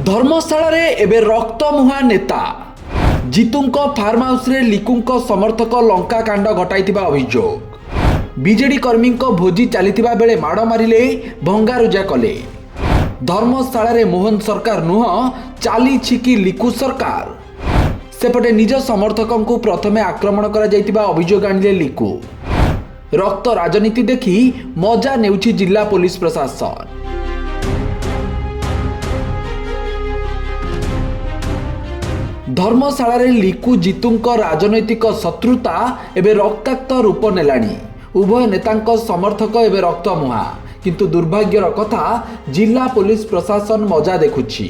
धर्मशाला एबे रक्तमुहा नेता जीतुंको farm house रे लिकुंको समर्थक लंका कांड घटाइथिबा अभियोग। बीजेडी कर्मी भोजी चलीथिबा बेले माड़ मारिले भंगारुजा कले। धर्मशाला रे मोहन सरकार नुह चाली छिकी लिकु सरकार। सेपटे निज समर्थकों को प्रथमे आक्रमण करा जाइथिबा अभियोग आनिले लिकु। रक्त राजनीति देखि मजा नेउछि जिला पुलिस प्रशासन। धर्मशाला रे लिकु जीतुंको राजनैतिक शत्रुता एबे रक्ताक्त रूप नेलानी। उभय नेतांको समर्थक एबे रक्तमुहा, किंतु दुर्भाग्यर कथा जिला पुलिस प्रशासन मजा देखुछि।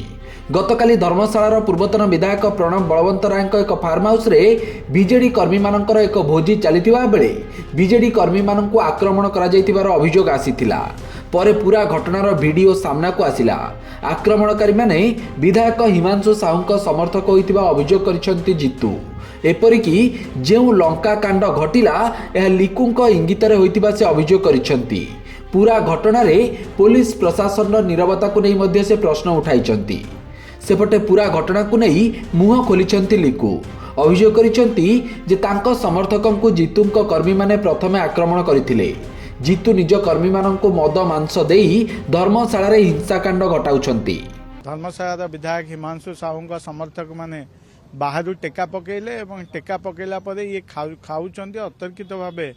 गतकाली धर्मशालार पूर्वतन विधायक प्रणव बलवंत राय एक फार्म हाउस रे बीजेडी कर्मी मानकर एक भोजी चलीथिबा बेले बीजेडी कर्मी मानकु आक्रमण करा जाइथिबार अभियोग आसीथिला। परे पूरा घटनार वीडियो सामना को आसिला। आक्रमणकारी माने विधायक हिमांशु साहूंको समर्थक होइतिबा अभियोग करिसंती जीतू। एपरिकी जेउ लंका कांड घटिला यह लिकुंको इंगितरे होइतिबा से अभियोग करिसंती। पूरा घटना रे पुलिस प्रशासन नीरवता को नहीं मध्य से प्रश्न उठाइचंती। सेपटे पूरा घटना को नहीं मुह खोलिचंती लिकु। अभियोग करिसंती जे तांको समर्थकों को जीतुंको कर्मी माने प्रथमे आक्रमण करथिले। जीतू निज कर्मी माननको मद मांस देई धर्मशाला रे हिंसाकांड घटाउछंती। धर्मशाला विधायक हिमांशु साहूंको समर्थक माने बाहर टेका पकेले एवं टेका पकेला परे ये खाउछंती। अतर्कित भावे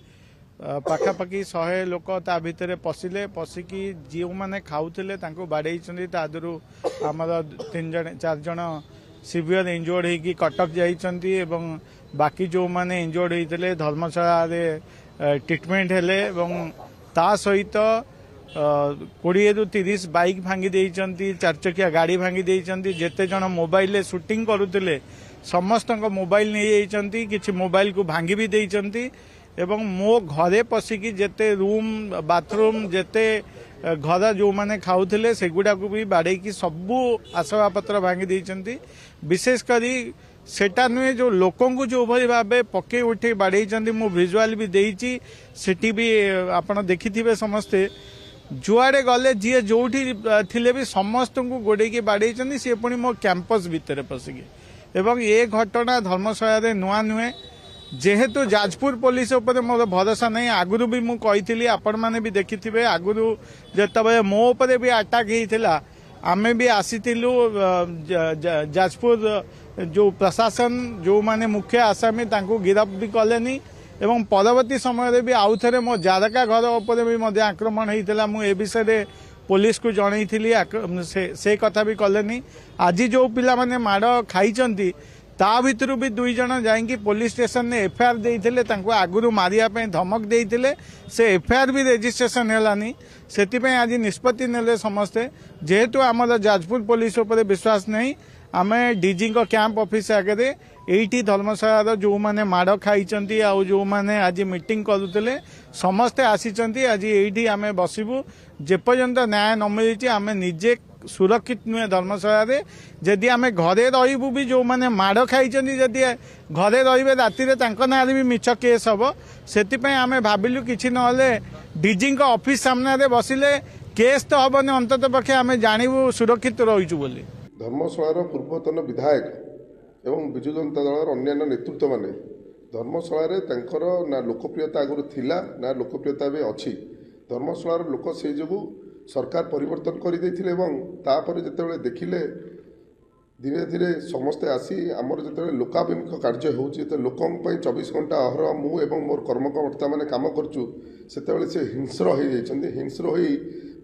पाखापाखि 100 लोक ता भितर पशिले। पशिकी जो मैंने खाऊले बाड़े तादू आमर 3-4 जन सीवियर इंजोर्ड होगी कटक जाइछंती एवं बाकी जो मैंने इंजोर्ड होते धर्मशाला रे ट्रिटमेंट हेले एवं ता सहित 20-30 बाइक भांगी देइछंती, 4 चकिया गाड़ी भांगी देइछंती। जेते जन मोबाइल शूटिंग करुले समस्त मोबाइल नहीं जाइछंती, किछि मोबाइल को भांगी भी देइछंती एवं मो घरे पशिकी जेते रूम बाथरूम जेते घर जो माने खाऊले सेगुड़ा को भी बाड़े सबू आसवाबपत्र भांगी देइछंती। विशेष करी सेटा नुहे जो लोकों को जो भली भावे पके उठे बाड़े मो विजुआल भी देइछि। सेठी भी आपण देखिथिबे समस्ते जुआड़े गले जी जोठी थिले भी समस्त को गोड़े बाड़े सी पुणी मो कैंपस भितर पशिकी। एवं ये घटना धर्मशाला नुआ नुहे जेहेतु जाजपुर पुलिस उपर मोर भरोसा नहीं। आगुरी भी मुझे आपण मैंने भी देखिथिबे आगुरी जेतबे मो उपरे भी अटैक होइथिला आमे भी आसीथिलु जाजपुर जो प्रशासन जो माने मुख्य आसामी तांको गिरफ भी कलेनी एवं परवर्ती समय भी आउ थे मो जारका घर उपर भी मध्य आक्रमण होइथिला। मु ए विषय पुलिस को जनईथिली से कथा भी कलेनी। आज जो पिला माने माड़ खाइचंती ता भितर भी 2 जन जाइंकी पुलिस स्टेशन ने एफआईआर देइथिले। तांको आगुरु मारिया पे धमक देइथिले, से एफआईआर भी रजिस्ट्रेशन हेलानी। सेति आज निष्पत्ति नेले समस्ते। जेहेतु आमर जाजपुर पुलिस उपर विश्वास नहीं, आमे डीजी को कैंप ऑफिस आगे एठी धर्मशाला जो माने माड़ खाइचंती आ जो माने आज मीटिंग करुले समस्ते आसीचंती। आज एठी आमे बसिबु जेपर्यंत न्याय न मिली आमे निजे सुरक्षित नुहे। धर्मशाला रे जदि आमे घरे रहिबु भी जो माने माड़ खाइचंती जदि घरे रहिबे राति रे तांको नारे भी मिछ केस हबो। सेति पय आमे भाबिलु किछि नहले डीजी को ऑफिस सामने रे बसिले केस तो हबने, अंतत पक्षे आमे जानिबु सुरक्षित रहिचु बोली। धर्मशालार पूर्वतन विधायक एवं विजु जनता दलर अन्यान्य नेतृत्व माने धर्मशाला तांकर ना लोकप्रियता आगुरी थिला ना लोकप्रियता भी अच्छी। धर्मशालार लोक से जो सरकार परिवर्तन कर तापर जिते देखिले धीरे धीरे समस्ते आसी आमर जो लोकाभिमुख कार्य हो लोकों 24 घंटा अहर मु एवं मोर कर्मकर्ता मैंने कम करुँ से हिंस्र हो जाती। हिंस्र हो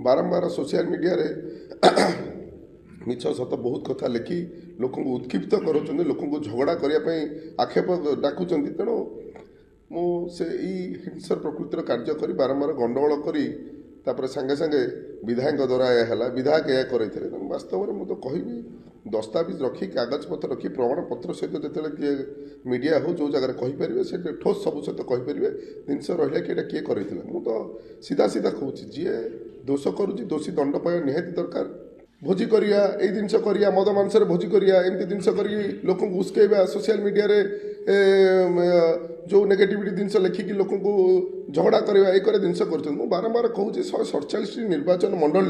बारंबार सोशल मीडिया रे मिछ सत बहुत कथा लिखि लोक उत्क्षिप्त कर लोक झगड़ा करने आक्षेप डाकुंट। तेणु मुझे हिंसर प्रकृतिर कार्य कर बारंबार गंडगोल करी तापर संगे संगे विधायक द्वारा यह है विधायक यह करते। वास्तव में मुझे कहि दस्तावेज रखी कागज पत्र रखी प्रमाण पत्र सहित जो किए मीडिया हो जो जगह कहींपर से ठोस सब सहित कहींपर जिनस रहा कि किए करते। मुझे तो सीधा सीधा कहूँ जी दोष करुच्ची दोषी दंड पाया निहाती दरकार। भोजी करिया ए जिनस करिया मद मांसर भोजी करिया एमती जिनस करी लोक उस्केबा सोशल मीडिया रे जो नेगेटिविटी जिनस लिखिकी लोक झगड़ा करवा ये जिनस कर बारंबार कहूँ 147 निर्वाचन मंडल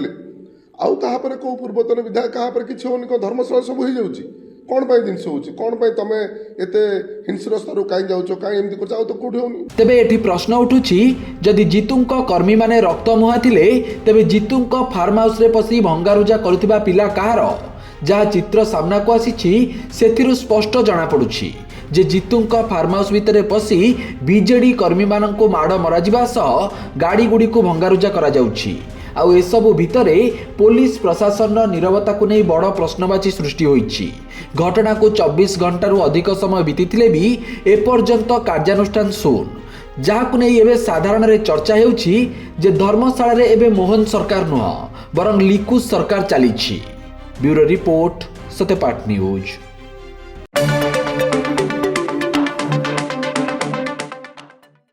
आउ ताहापर को पूर्वतन विधायक काहापर किछि होनी को धर्मशाला सब हो जाउची कोन पाई जिनस होउची कोन पाई तमे एते हिंसर स्तरु काई जाउचो काई एमती कर जाउ तो कोठी होनी। तेबे एठी प्रश्न उठुछि जदि जीतुंक कर्मी माने रक्तमुहा थिले तेबे जीतुंक फार्म हाउस रे पसी भंगारुजा करुथिबा पिला कहार जहाँ चित्र सामना को आसीछि सेथिरु स्पष्ट जଣା पडुछि जे जीतुंक फार्म हाउस भितरे पसी बीजेडी कर्मी माननको माड़ मराजिबा सह गाड़ी गुडी को भंगारुजा करा जाउछि। आउ एसबु भितरे पुलिस प्रशासन नीरवता को नहीं बड़ प्रश्नवाची सृष्टि होइछि। घटना को 24 घंटारू अधिक समय बीतीथिले भी एपर्यंत कार्यानुष्ठान शून्य जहाकु नहीं एबे साधारण रे चर्चा हेउछि जे धर्मशाला रे एबे मोहन सरकार नुह बरं लिकु सरकार चलीछि। Bureau report Satyapath news.